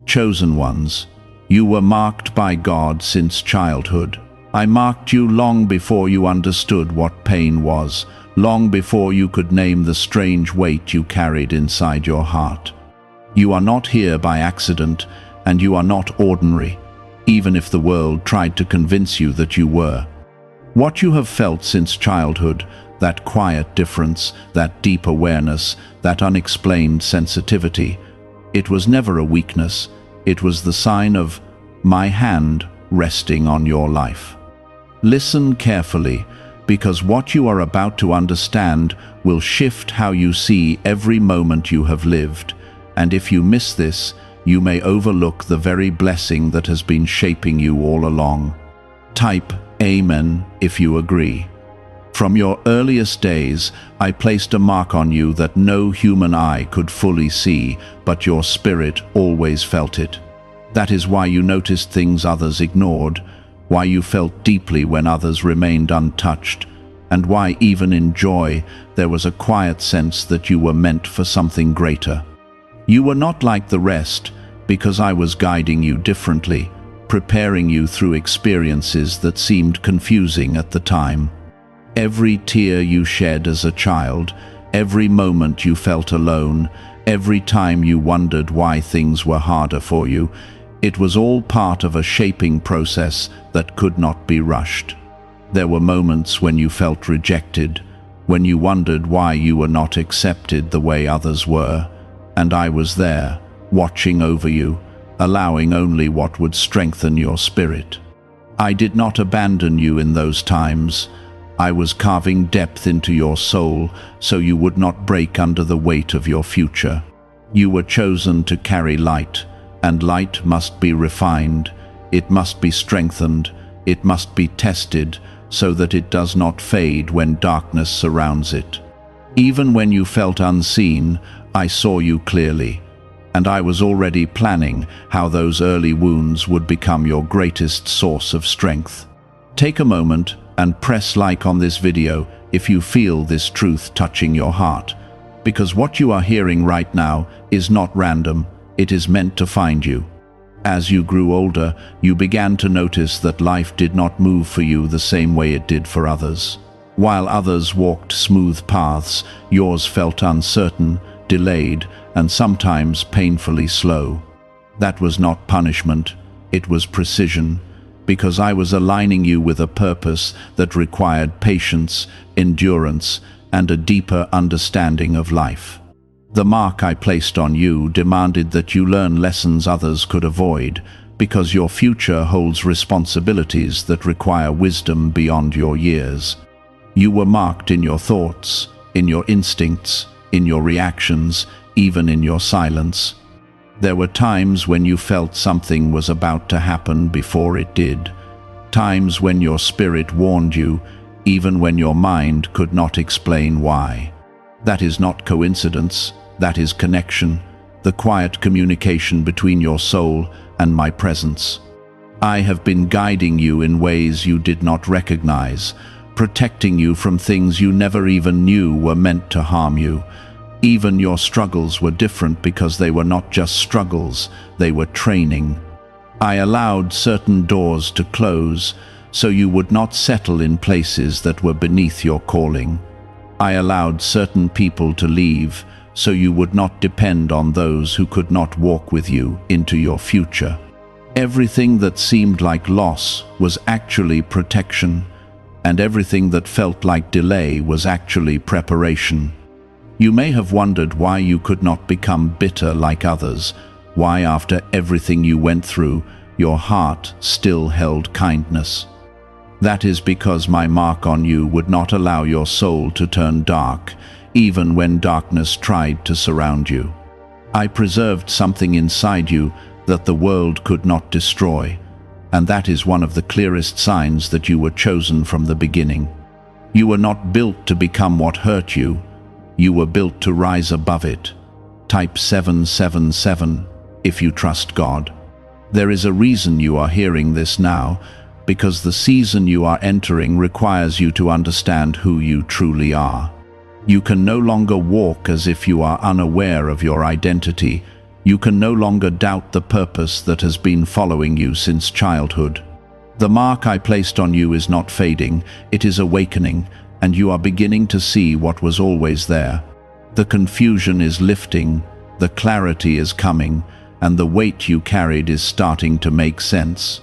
Chosen ones, you were marked by God since childhood. I marked you long before you understood what pain was, long before you could name the strange weight you carried inside your heart. You are not here by accident, and you are not ordinary, even if the world tried to convince you that you were. What you have felt since childhood, that quiet difference, that deep awareness, that unexplained sensitivity, it was never a weakness. It was the sign of my hand resting on your life. Listen carefully, because what you are about to understand will shift how you see every moment you have lived, and if you miss this, you may overlook the very blessing that has been shaping you all along. Type Amen if you agree. From your earliest days, I placed a mark on you that no human eye could fully see, but your spirit always felt it. That is why you noticed things others ignored, why you felt deeply when others remained untouched, and why even in joy there was a quiet sense that you were meant for something greater. You were not like the rest because I was guiding you differently, preparing you through experiences that seemed confusing at the time. Every tear you shed as a child, every moment you felt alone, every time you wondered why things were harder for you, it was all part of a shaping process that could not be rushed. There were moments when you felt rejected, when you wondered why you were not accepted the way others were, and I was there, watching over you, allowing only what would strengthen your spirit. I did not abandon you in those times. I was carving depth into your soul so you would not break under the weight of your future. You were chosen to carry light, and light must be refined, it must be strengthened, it must be tested so that it does not fade when darkness surrounds it. Even when you felt unseen, I saw you clearly, and I was already planning how those early wounds would become your greatest source of strength. Take a moment and press like on this video if you feel this truth touching your heart, because what you are hearing right now is not random, it is meant to find you. As you grew older, you began to notice that life did not move for you the same way it did for others. While others walked smooth paths, yours felt uncertain, delayed, and sometimes painfully slow. That was not punishment, it was precision, because I was aligning you with a purpose that required patience, endurance, and a deeper understanding of life. The mark I placed on you demanded that you learn lessons others could avoid, because your future holds responsibilities that require wisdom beyond your years. You were marked in your thoughts, in your instincts, in your reactions, even in your silence. There were times when you felt something was about to happen before it did. Times when your spirit warned you, even when your mind could not explain why. That is not coincidence, that is connection, the quiet communication between your soul and my presence. I have been guiding you in ways you did not recognize, protecting you from things you never even knew were meant to harm you. Even your struggles were different because they were not just struggles, they were training. I allowed certain doors to close so you would not settle in places that were beneath your calling. I allowed certain people to leave so you would not depend on those who could not walk with you into your future. Everything that seemed like loss was actually protection, and everything that felt like delay was actually preparation. You may have wondered why you could not become bitter like others, why after everything you went through, your heart still held kindness. That is because my mark on you would not allow your soul to turn dark, even when darkness tried to surround you. I preserved something inside you that the world could not destroy, and that is one of the clearest signs that you were chosen from the beginning. You were not built to become what hurt you, you were built to rise above it. Type 777 if you trust God. There is a reason you are hearing this now, because the season you are entering requires you to understand who you truly are. You can no longer walk as if you are unaware of your identity. You can no longer doubt the purpose that has been following you since childhood. The mark I placed on you is not fading, it is awakening, and you are beginning to see what was always there. The confusion is lifting, the clarity is coming, and the weight you carried is starting to make sense.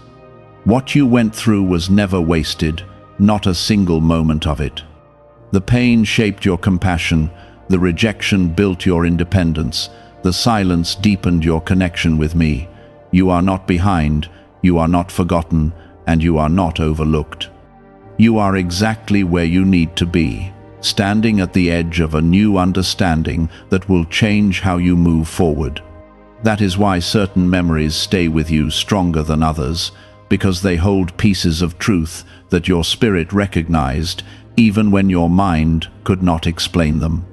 What you went through was never wasted, not a single moment of it. The pain shaped your compassion, the rejection built your independence, the silence deepened your connection with me. You are not behind, you are not forgotten, and you are not overlooked. You are exactly where you need to be, standing at the edge of a new understanding that will change how you move forward. That is why certain memories stay with you stronger than others, because they hold pieces of truth that your spirit recognized, even when your mind could not explain them.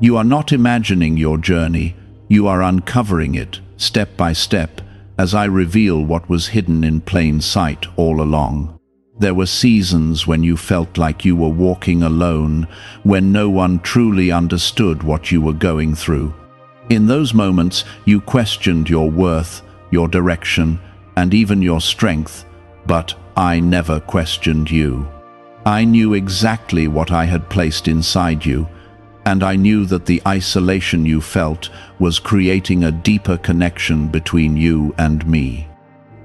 You are not imagining your journey, you are uncovering it, step by step, as I reveal what was hidden in plain sight all along. There were seasons when you felt like you were walking alone, when no one truly understood what you were going through. In those moments, you questioned your worth, your direction, and even your strength, but I never questioned you. I knew exactly what I had placed inside you, and I knew that the isolation you felt was creating a deeper connection between you and me.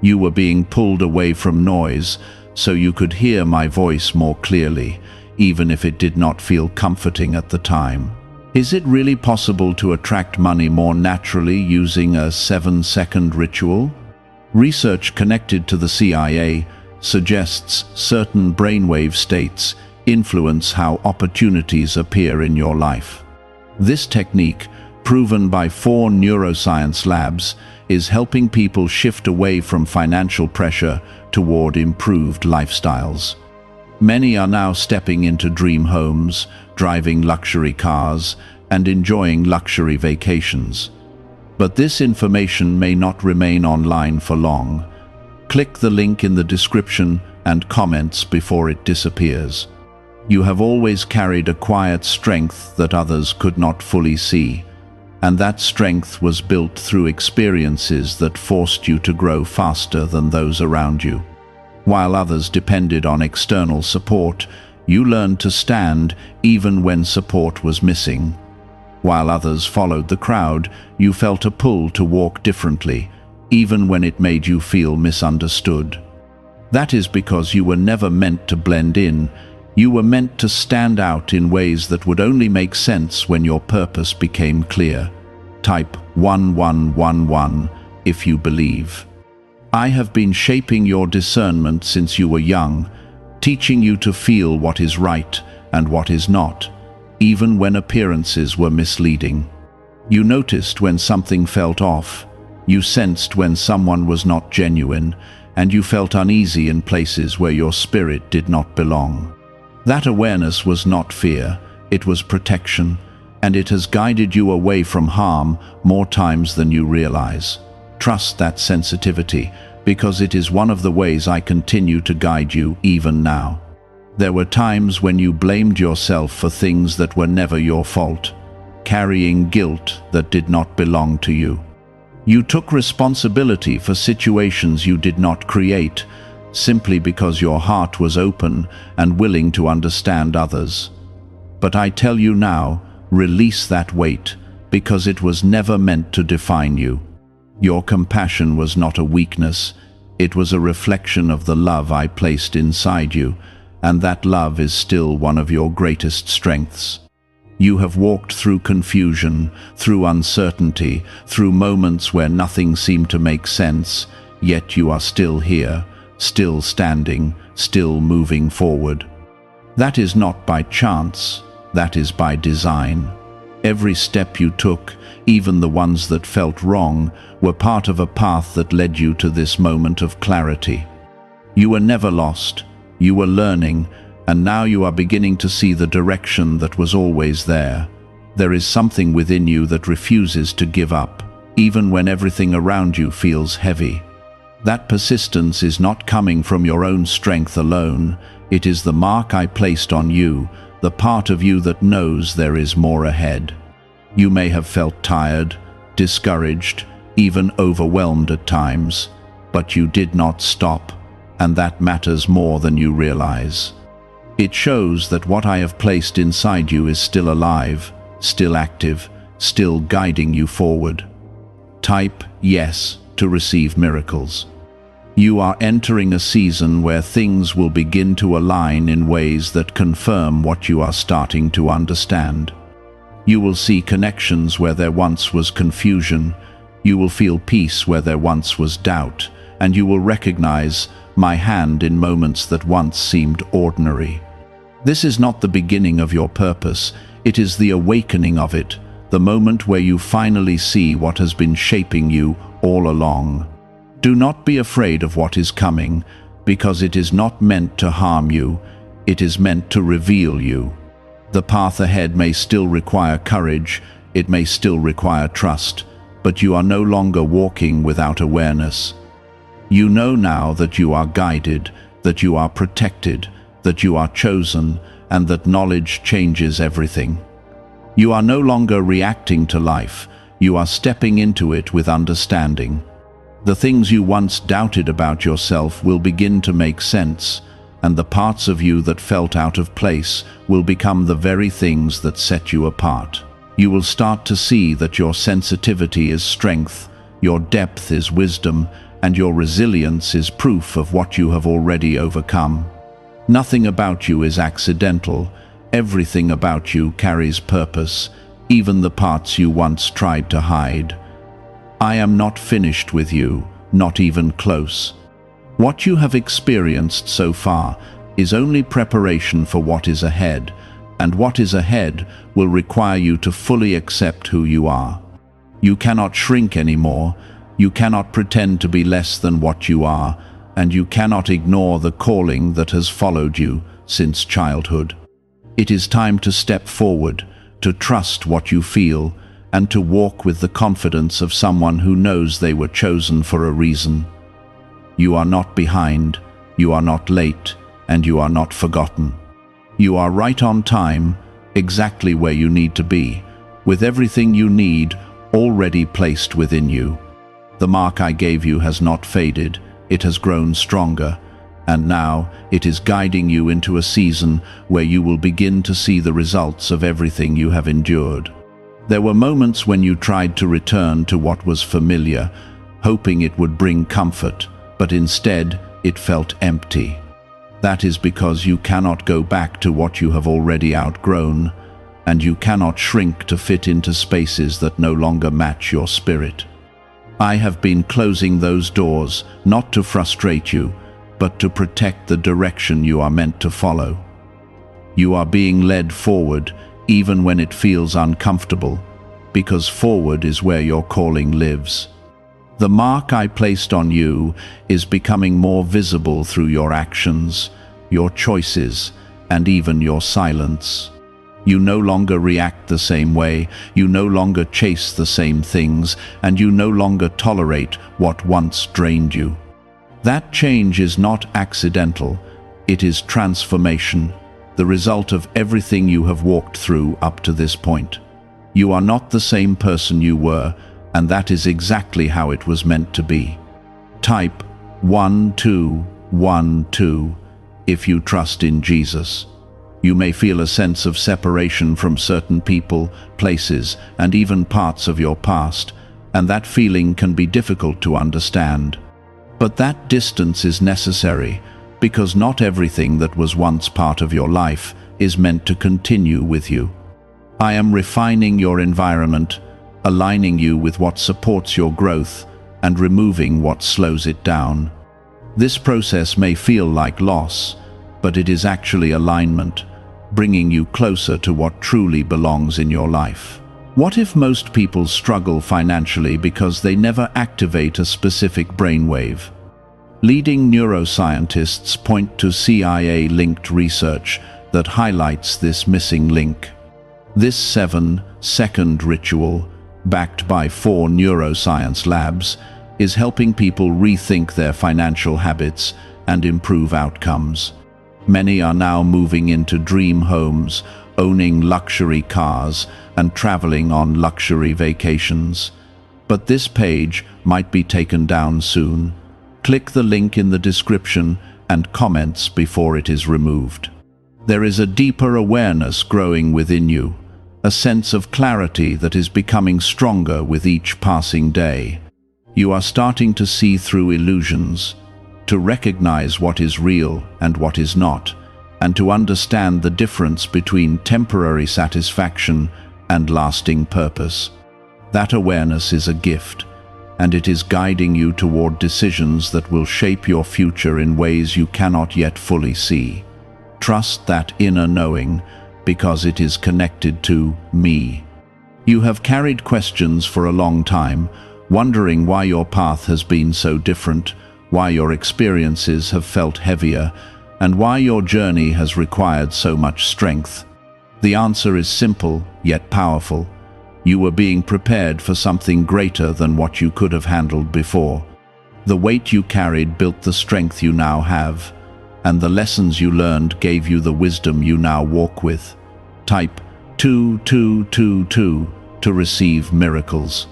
You were being pulled away from noise, so you could hear my voice more clearly, even if it did not feel comforting at the time. Is it really possible to attract money more naturally using a 7-second ritual? Research connected to the CIA suggests certain brainwave states influence how opportunities appear in your life. This technique, proven by 4 neuroscience labs, is helping people shift away from financial pressure toward improved lifestyles. Many are now stepping into dream homes, driving luxury cars, and enjoying luxury vacations. But this information may not remain online for long. Click the link in the description and comments before it disappears. You have always carried a quiet strength that others could not fully see, and that strength was built through experiences that forced you to grow faster than those around you. While others depended on external support, you learned to stand even when support was missing. While others followed the crowd, you felt a pull to walk differently, even when it made you feel misunderstood. That is because you were never meant to blend in. You were meant to stand out in ways that would only make sense when your purpose became clear. Type 1111 if you believe. I have been shaping your discernment since you were young, teaching you to feel what is right and what is not, even when appearances were misleading. You noticed when something felt off, you sensed when someone was not genuine, and you felt uneasy in places where your spirit did not belong. That awareness was not fear, it was protection, and it has guided you away from harm more times than you realize. Trust that sensitivity, because it is one of the ways I continue to guide you even now. There were times when you blamed yourself for things that were never your fault, carrying guilt that did not belong to you. You took responsibility for situations you did not create, simply because your heart was open and willing to understand others. But I tell you now, release that weight, because it was never meant to define you. Your compassion was not a weakness, it was a reflection of the love I placed inside you, and that love is still one of your greatest strengths. You have walked through confusion, through uncertainty, through moments where nothing seemed to make sense, yet you are still here, still standing, still moving forward. That is not by chance, that is by design. Every step you took, even the ones that felt wrong, were part of a path that led you to this moment of clarity. You were never lost, you were learning, and now you are beginning to see the direction that was always there. There is something within you that refuses to give up, even when everything around you feels heavy. That persistence is not coming from your own strength alone, it is the mark I placed on you, the part of you that knows there is more ahead. You may have felt tired, discouraged, even overwhelmed at times, but you did not stop, and that matters more than you realize. It shows that what I have placed inside you is still alive, still active, still guiding you forward. Type yes to receive miracles. You are entering a season where things will begin to align in ways that confirm what you are starting to understand. You will see connections where there once was confusion, you will feel peace where there once was doubt, and you will recognize my hand in moments that once seemed ordinary. This is not the beginning of your purpose, it is the awakening of it, the moment where you finally see what has been shaping you all along. Do not be afraid of what is coming, because it is not meant to harm you, it is meant to reveal you. The path ahead may still require courage, it may still require trust, but you are no longer walking without awareness. You know now that you are guided, that you are protected, that you are chosen, and that knowledge changes everything. You are no longer reacting to life, you are stepping into it with understanding. The things you once doubted about yourself will begin to make sense, and the parts of you that felt out of place will become the very things that set you apart. You will start to see that your sensitivity is strength, your depth is wisdom, and your resilience is proof of what you have already overcome. Nothing about you is accidental, everything about you carries purpose, even the parts you once tried to hide. I am not finished with you, not even close. What you have experienced so far is only preparation for what is ahead, and what is ahead will require you to fully accept who you are. You cannot shrink anymore, you cannot pretend to be less than what you are, and you cannot ignore the calling that has followed you since childhood. It is time to step forward, to trust what you feel, and to walk with the confidence of someone who knows they were chosen for a reason. You are not behind, you are not late, and you are not forgotten. You are right on time, exactly where you need to be, with everything you need already placed within you. The mark I gave you has not faded, it has grown stronger, and now it is guiding you into a season where you will begin to see the results of everything you have endured. There were moments when you tried to return to what was familiar, hoping it would bring comfort, but instead it felt empty. That is because you cannot go back to what you have already outgrown, and you cannot shrink to fit into spaces that no longer match your spirit. I have been closing those doors, not to frustrate you, but to protect the direction you are meant to follow. You are being led forward, even when it feels uncomfortable, because forward is where your calling lives. The mark I placed on you is becoming more visible through your actions, your choices, and even your silence. You no longer react the same way, you no longer chase the same things, and you no longer tolerate what once drained you. That change is not accidental, it is transformation, the result of everything you have walked through up to this point. You are not the same person you were, and that is exactly how it was meant to be. Type 1212 if you trust in Jesus. You may feel a sense of separation from certain people, places, and even parts of your past, and that feeling can be difficult to understand. But that distance is necessary, because not everything that was once part of your life is meant to continue with you. I am refining your environment, aligning you with what supports your growth, and removing what slows it down. This process may feel like loss, but it is actually alignment, bringing you closer to what truly belongs in your life. What if most people struggle financially because they never activate a specific brainwave? Leading neuroscientists point to CIA-linked research that highlights this missing link. This 7-second ritual, backed by 4 neuroscience labs, is helping people rethink their financial habits and improve outcomes. Many are now moving into dream homes, owning luxury cars, and traveling on luxury vacations. But this page might be taken down soon. Click the link in the description and comments before it is removed. There is a deeper awareness growing within you, a sense of clarity that is becoming stronger with each passing day. You are starting to see through illusions, to recognize what is real and what is not, and to understand the difference between temporary satisfaction and lasting purpose. That awareness is a gift, and it is guiding you toward decisions that will shape your future in ways you cannot yet fully see. Trust that inner knowing, because it is connected to me. You have carried questions for a long time, wondering why your path has been so different, why your experiences have felt heavier, and why your journey has required so much strength. The answer is simple, yet powerful. You were being prepared for something greater than what you could have handled before. The weight you carried built the strength you now have, and the lessons you learned gave you the wisdom you now walk with. Type 2222 to receive miracles.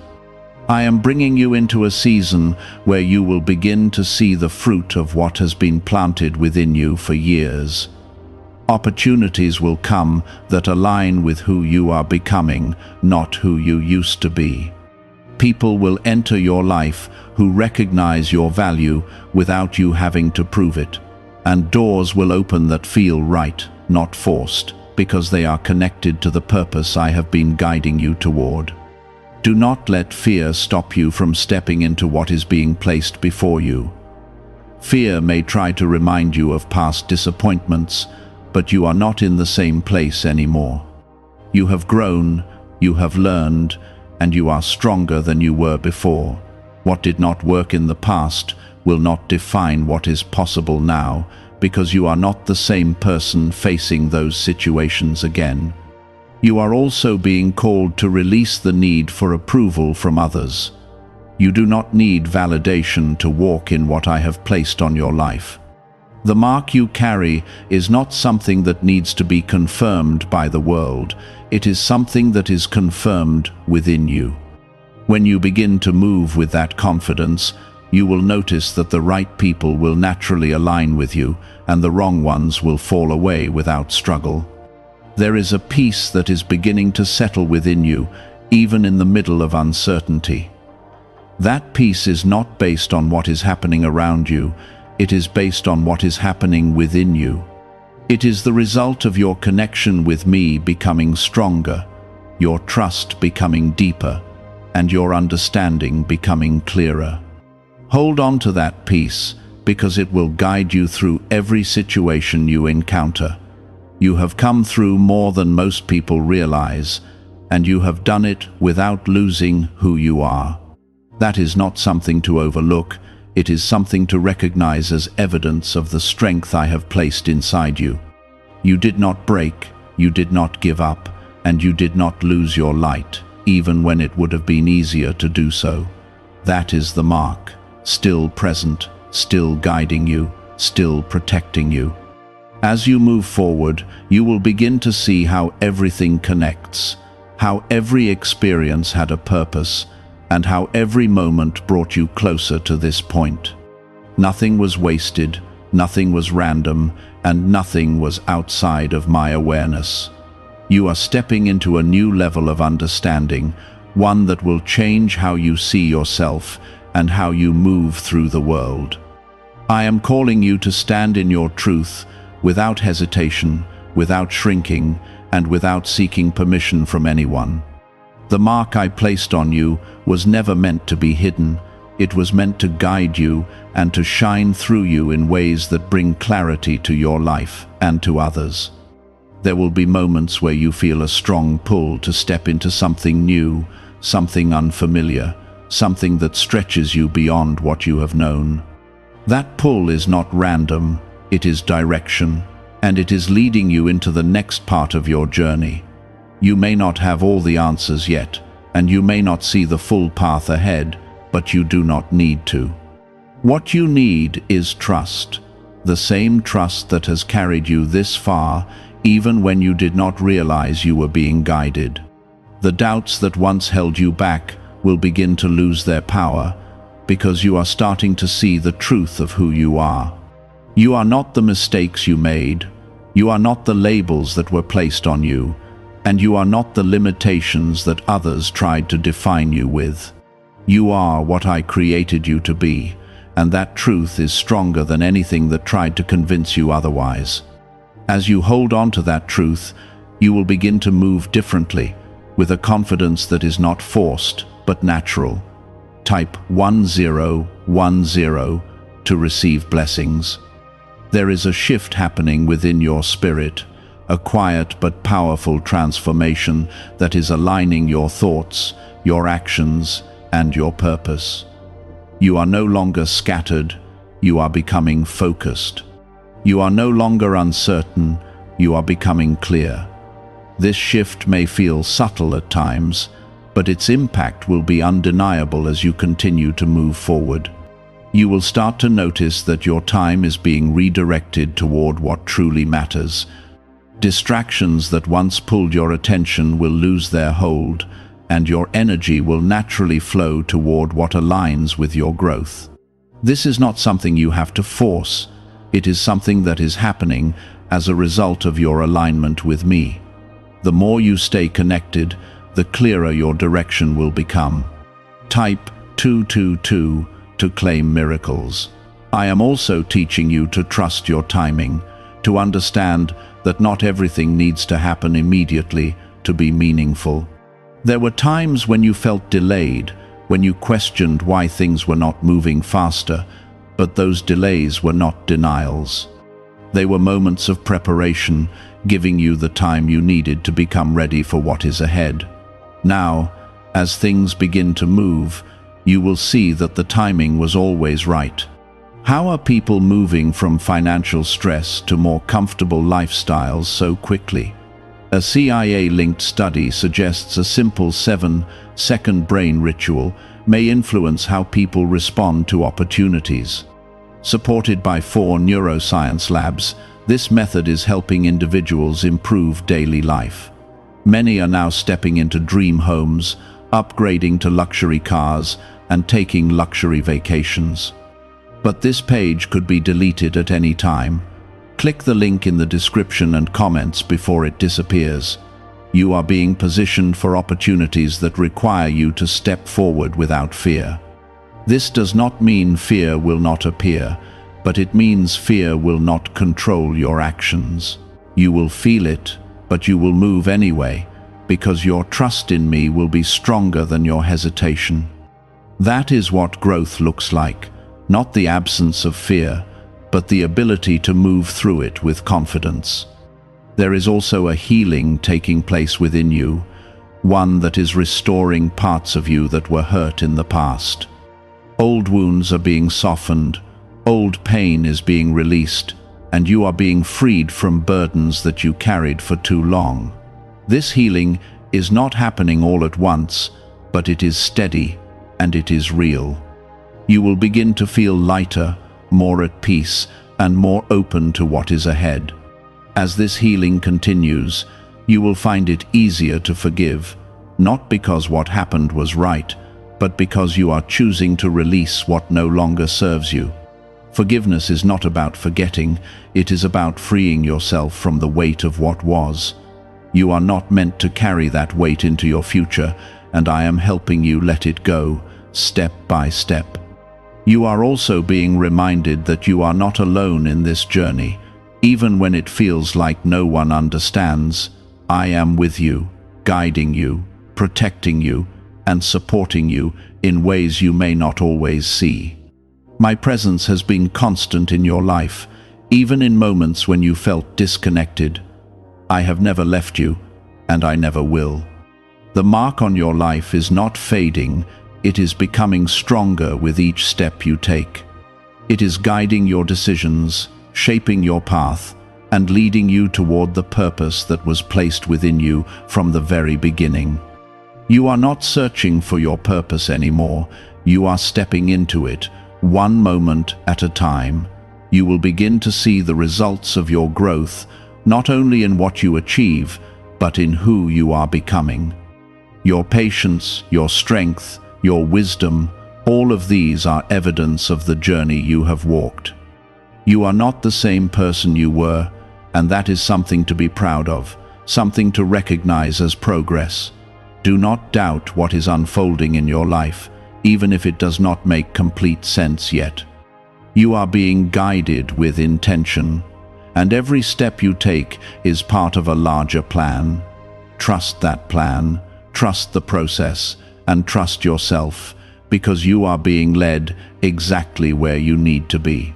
I am bringing you into a season where you will begin to see the fruit of what has been planted within you for years. Opportunities will come that align with who you are becoming, not who you used to be. People will enter your life who recognize your value without you having to prove it. And doors will open that feel right, not forced, because they are connected to the purpose I have been guiding you toward. Do not let fear stop you from stepping into what is being placed before you. Fear may try to remind you of past disappointments, but you are not in the same place anymore. You have grown, you have learned, and you are stronger than you were before. What did not work in the past will not define what is possible now, because you are not the same person facing those situations again. You are also being called to release the need for approval from others. You do not need validation to walk in what I have placed on your life. The mark you carry is not something that needs to be confirmed by the world. It is something that is confirmed within you. When you begin to move with that confidence, you will notice that the right people will naturally align with you, and the wrong ones will fall away without struggle. There is a peace that is beginning to settle within you, even in the middle of uncertainty. That peace is not based on what is happening around you, it is based on what is happening within you. It is the result of your connection with me becoming stronger, your trust becoming deeper, and your understanding becoming clearer. Hold on to that peace, because it will guide you through every situation you encounter. You have come through more than most people realize, and you have done it without losing who you are. That is not something to overlook, it is something to recognize as evidence of the strength I have placed inside you. You did not break, you did not give up, and you did not lose your light, even when it would have been easier to do so. That is the mark, still present, still guiding you, still protecting you. As you move forward, you will begin to see how everything connects, how every experience had a purpose, and how every moment brought you closer to this point. Nothing was wasted, nothing was random, and nothing was outside of my awareness. You are stepping into a new level of understanding, one that will change how you see yourself and how you move through the world. I am calling you to stand in your truth, without hesitation, without shrinking, and without seeking permission from anyone. The mark I placed on you was never meant to be hidden. It was meant to guide you and to shine through you in ways that bring clarity to your life and to others. There will be moments where you feel a strong pull to step into something new, something unfamiliar, something that stretches you beyond what you have known. That pull is not random. It is direction, and it is leading you into the next part of your journey. You may not have all the answers yet, and you may not see the full path ahead, but you do not need to. What you need is trust, the same trust that has carried you this far, even when you did not realize you were being guided. The doubts that once held you back will begin to lose their power because you are starting to see the truth of who you are. You are not the mistakes you made, you are not the labels that were placed on you, and you are not the limitations that others tried to define you with. You are what I created you to be, and that truth is stronger than anything that tried to convince you otherwise. As you hold on to that truth, you will begin to move differently, with a confidence that is not forced, but natural. Type 1010 to receive blessings. There is a shift happening within your spirit, a quiet but powerful transformation that is aligning your thoughts, your actions, and your purpose. You are no longer scattered, you are becoming focused. You are no longer uncertain, you are becoming clear. This shift may feel subtle at times, but its impact will be undeniable as you continue to move forward. You will start to notice that your time is being redirected toward what truly matters. Distractions that once pulled your attention will lose their hold, and your energy will naturally flow toward what aligns with your growth. This is not something you have to force. It is something that is happening as a result of your alignment with me. The more you stay connected, the clearer your direction will become. Type 222 to claim miracles. I am also teaching you to trust your timing, to understand that not everything needs to happen immediately to be meaningful. There were times when you felt delayed, when you questioned why things were not moving faster, but those delays were not denials. They were moments of preparation, giving you the time you needed to become ready for what is ahead. Now, as things begin to move, you will see that the timing was always right. How are people moving from financial stress to more comfortable lifestyles so quickly? A CIA-linked study suggests a simple 7-second brain ritual may influence how people respond to opportunities. Supported by 4 neuroscience labs, this method is helping individuals improve daily life. Many are now stepping into dream homes, upgrading to luxury cars, and taking luxury vacations. But this page could be deleted at any time. Click the link in the description and comments before it disappears. You are being positioned for opportunities that require you to step forward without fear. This does not mean fear will not appear, but it means fear will not control your actions. You will feel it, but you will move anyway, because your trust in me will be stronger than your hesitation. That is what growth looks like, not the absence of fear, but the ability to move through it with confidence. There is also a healing taking place within you, one that is restoring parts of you that were hurt in the past. Old wounds are being softened, old pain is being released, and you are being freed from burdens that you carried for too long. This healing is not happening all at once, but it is steady and it is real. You will begin to feel lighter, more at peace, and more open to what is ahead. As this healing continues, you will find it easier to forgive, not because what happened was right, but because you are choosing to release what no longer serves you. Forgiveness is not about forgetting, it is about freeing yourself from the weight of what was. You are not meant to carry that weight into your future, and I am helping you let it go, step by step. You are also being reminded that you are not alone in this journey. Even when it feels like no one understands, I am with you, guiding you, protecting you, and supporting you in ways you may not always see. My presence has been constant in your life, even in moments when you felt disconnected. I have never left you, and I never will. The mark on your life is not fading, it is becoming stronger with each step you take. It is guiding your decisions, shaping your path, and leading you toward the purpose that was placed within you from the very beginning. You are not searching for your purpose anymore, you are stepping into it, one moment at a time. You will begin to see the results of your growth, not only in what you achieve, but in who you are becoming. Your patience, your strength, your wisdom, all of these are evidence of the journey you have walked. You are not the same person you were, and that is something to be proud of, something to recognize as progress. Do not doubt what is unfolding in your life, even if it does not make complete sense yet. You are being guided with intention, and every step you take is part of a larger plan. Trust that plan, trust the process, and trust yourself, because you are being led exactly where you need to be.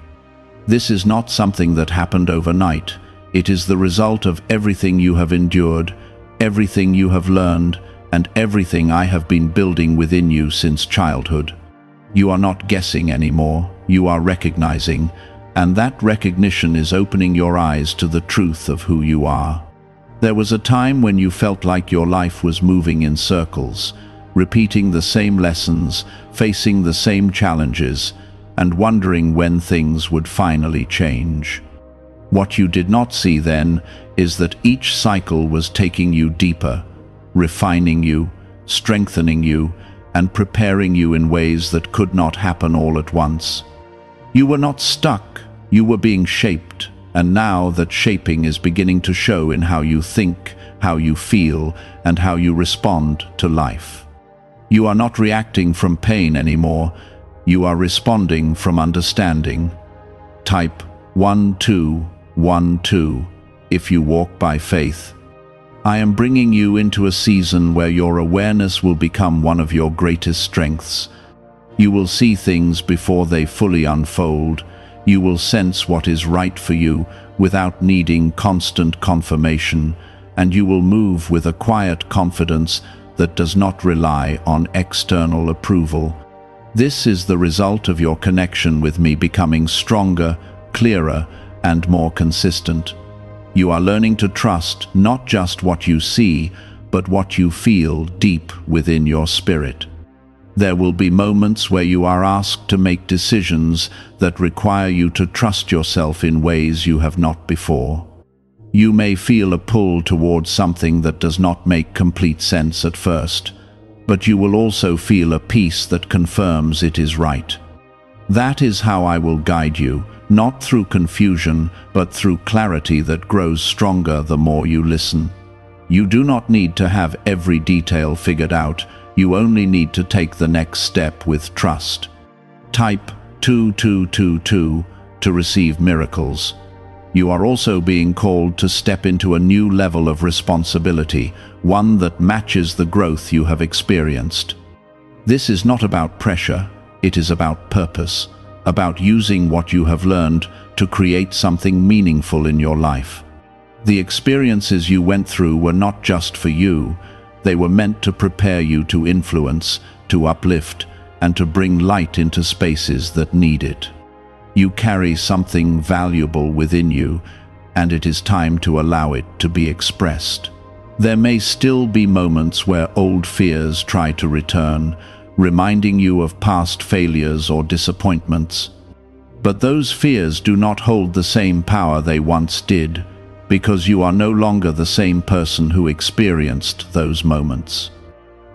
This is not something that happened overnight. It is the result of everything you have endured, everything you have learned, and everything I have been building within you since childhood. You are not guessing anymore, you are recognizing, and that recognition is opening your eyes to the truth of who you are. There was a time when you felt like your life was moving in circles, repeating the same lessons, facing the same challenges, and wondering when things would finally change. What you did not see then is that each cycle was taking you deeper, refining you, strengthening you, and preparing you in ways that could not happen all at once. You were not stuck, you were being shaped, and now that shaping is beginning to show in how you think, how you feel, and how you respond to life. You are not reacting from pain anymore, you are responding from understanding. Type 1212 if you walk by faith. I am bringing you into a season where your awareness will become one of your greatest strengths. You will see things before they fully unfold. You will sense what is right for you without needing constant confirmation, and you will move with a quiet confidence that does not rely on external approval. This is the result of your connection with me becoming stronger, clearer, and more consistent. You are learning to trust not just what you see, but what you feel deep within your spirit. There will be moments where you are asked to make decisions that require you to trust yourself in ways you have not before. You may feel a pull towards something that does not make complete sense at first, but you will also feel a peace that confirms it is right. That is how I will guide you, not through confusion, but through clarity that grows stronger the more you listen. You do not need to have every detail figured out, you only need to take the next step with trust. Type 2222 to receive miracles. You are also being called to step into a new level of responsibility, one that matches the growth you have experienced. This is not about pressure, it is about purpose, about using what you have learned to create something meaningful in your life. The experiences you went through were not just for you, they were meant to prepare you to influence, to uplift, and to bring light into spaces that need it. You carry something valuable within you, and it is time to allow it to be expressed. There may still be moments where old fears try to return, reminding you of past failures or disappointments. But those fears do not hold the same power they once did, because you are no longer the same person who experienced those moments.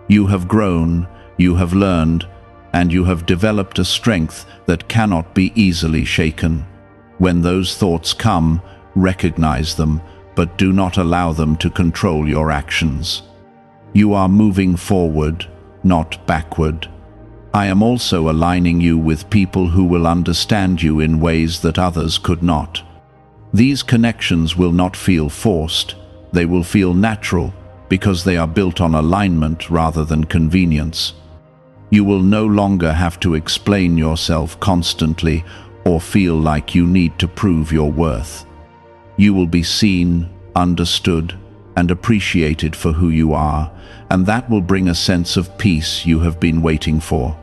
You have grown, you have learned, and you have developed a strength that cannot be easily shaken. When those thoughts come, recognize them, but do not allow them to control your actions. You are moving forward, not backward. I am also aligning you with people who will understand you in ways that others could not. These connections will not feel forced, they will feel natural, because they are built on alignment rather than convenience. You will no longer have to explain yourself constantly or feel like you need to prove your worth. You will be seen, understood, and appreciated for who you are, and that will bring a sense of peace you have been waiting for.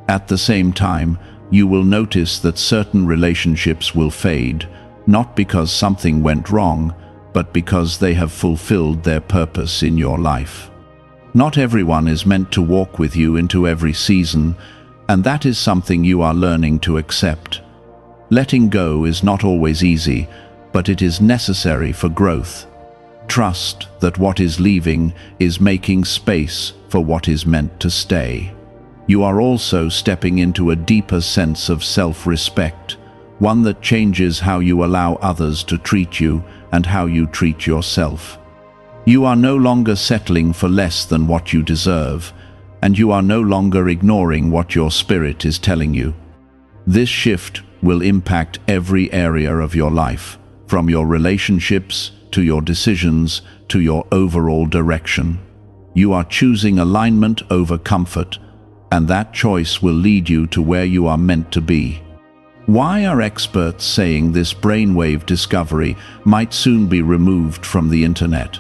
At the same time, you will notice that certain relationships will fade, not because something went wrong, but because they have fulfilled their purpose in your life. Not everyone is meant to walk with you into every season, and that is something you are learning to accept. Letting go is not always easy, but it is necessary for growth. Trust that what is leaving is making space for what is meant to stay. You are also stepping into a deeper sense of self-respect, one that changes how you allow others to treat you and how you treat yourself. You are no longer settling for less than what you deserve, and you are no longer ignoring what your spirit is telling you. This shift will impact every area of your life, from your relationships to your decisions to your overall direction. You are choosing alignment over comfort, and that choice will lead you to where you are meant to be. Why are experts saying this brainwave discovery might soon be removed from the internet?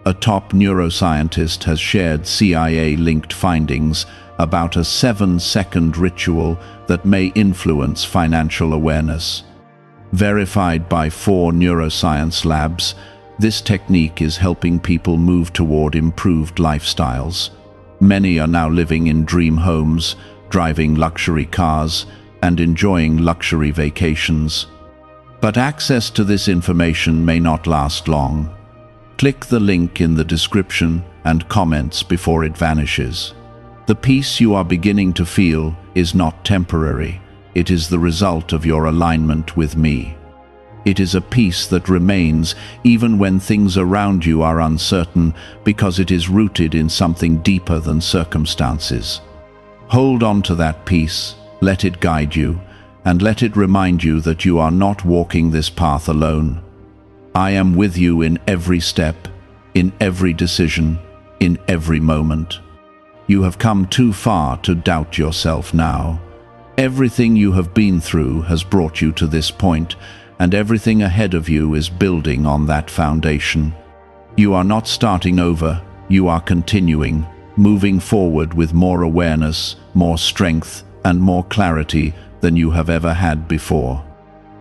A top neuroscientist has shared CIA-linked findings about a 7-second ritual that may influence financial awareness. Verified by 4 neuroscience labs, this technique is helping people move toward improved lifestyles. Many are now living in dream homes, driving luxury cars, and enjoying luxury vacations. But access to this information may not last long. Click the link in the description and comments before it vanishes. The peace you are beginning to feel is not temporary. It is the result of your alignment with me. It is a peace that remains even when things around you are uncertain, because it is rooted in something deeper than circumstances. Hold on to that peace, let it guide you, and let it remind you that you are not walking this path alone. I am with you in every step, in every decision, in every moment. You have come too far to doubt yourself now. Everything you have been through has brought you to this point, and everything ahead of you is building on that foundation. You are not starting over, you are continuing, moving forward with more awareness, more strength, and more clarity than you have ever had before.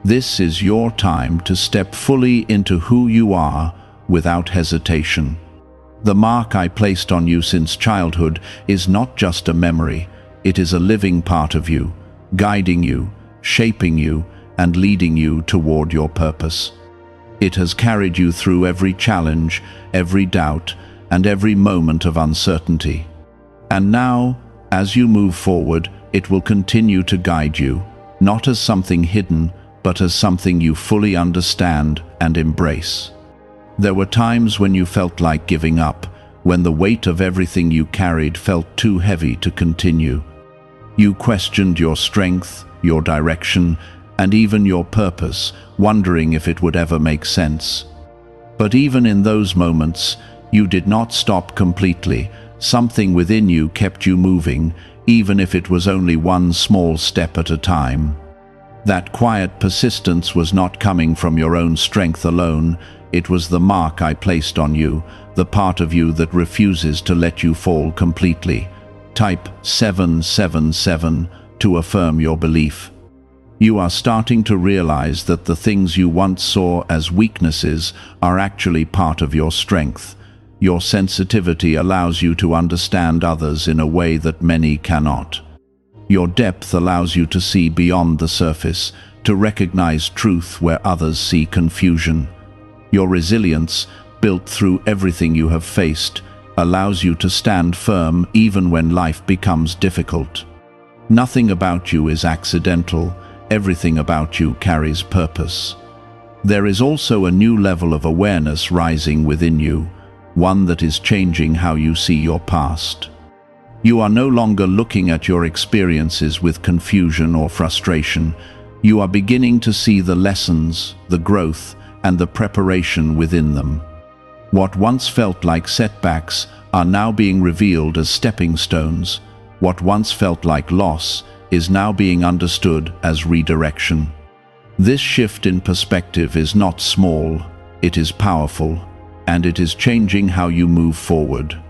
This is your time to step fully into who you are without hesitation. The mark I placed on you since childhood is not just a memory, it is a living part of you, guiding you, shaping you, and leading you toward your purpose. It has carried you through every challenge, every doubt, and every moment of uncertainty. And now, as you move forward, it will continue to guide you, not as something hidden, but as something you fully understand and embrace. There were times when you felt like giving up, when the weight of everything you carried felt too heavy to continue. You questioned your strength, your direction, and even your purpose, wondering if it would ever make sense. But even in those moments, you did not stop completely. Something within you kept you moving, even if it was only one small step at a time. That quiet persistence was not coming from your own strength alone. It was the mark I placed on you, the part of you that refuses to let you fall completely. Type 777 to affirm your belief. You are starting to realize that the things you once saw as weaknesses are actually part of your strength. Your sensitivity allows you to understand others in a way that many cannot. Your depth allows you to see beyond the surface, to recognize truth where others see confusion. Your resilience, built through everything you have faced, allows you to stand firm even when life becomes difficult. Nothing about you is accidental. Everything about you carries purpose. There is also a new level of awareness rising within you, one that is changing how you see your past. You are no longer looking at your experiences with confusion or frustration. You are beginning to see the lessons, the growth, and the preparation within them. What once felt like setbacks are now being revealed as stepping stones. What once felt like loss is now being understood as redirection. This shift in perspective is not small, it is powerful, and it is changing how you move forward.